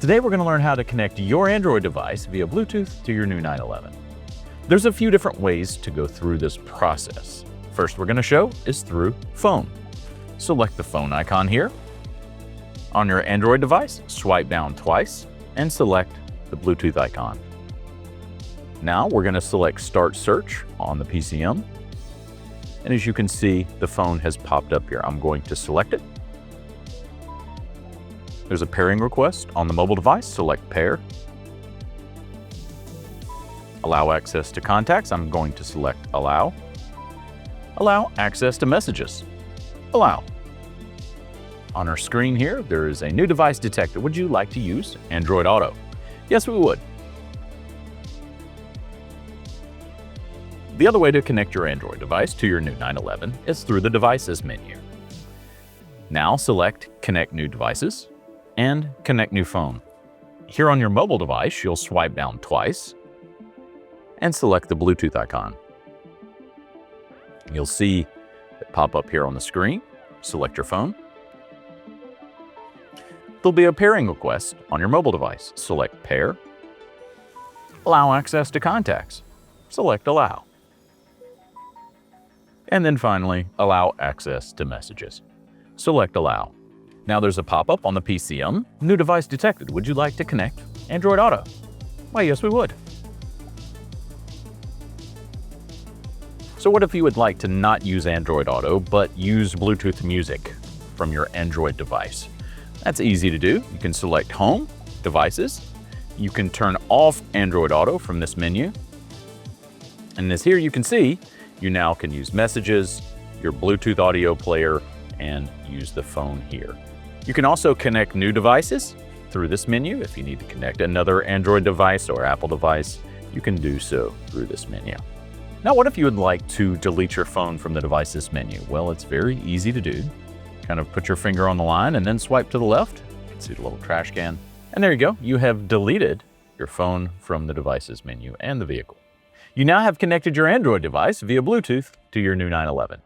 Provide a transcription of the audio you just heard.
Today we're going to learn how to connect your Android device via Bluetooth to your new 911. There's a few different ways to go through this process. First we're going to show is through phone. Select the phone icon here. On your Android device, swipe down twice and select the Bluetooth icon. Now we're going to select Start Search on the PCM. And as you can see, the phone has popped up here. I'm going to select it. There's a pairing request on the mobile device. Select Pair. Allow access to contacts. I'm going to select Allow. Allow access to messages. Allow. On our screen here, there is a new device detected. Would you like to use Android Auto? Yes, we would. The other way to connect your Android device to your new 911 is through the Devices menu. Now select Connect New Devices and Connect New Phone. Here on your mobile device, you'll swipe down twice and select the Bluetooth icon. You'll see it pop up here on the screen. Select your phone. There'll be a pairing request on your mobile device. Select Pair. Allow access to contacts. Select Allow. And then finally, allow access to messages. Select Allow. Now there's a pop-up on the PCM. New device detected. Would you like to connect Android Auto? Why, yes, we would. So what if you would like to not use Android Auto, but use Bluetooth music from your Android device? That's easy to do. You can select Home, Devices. You can turn off Android Auto from this menu. And as here you can see, you now can use messages, your Bluetooth audio player, and use the phone here. You can also connect new devices through this menu. If you need to connect another Android device or Apple device, you can do so through this menu. Now, what if you would like to delete your phone from the Devices menu? Well, it's very easy to do. Kind of put your finger on the line and then swipe to the left. You can see the little trash can. And there you go. You have deleted your phone from the Devices menu and the vehicle. You now have connected your Android device via Bluetooth to your new 911.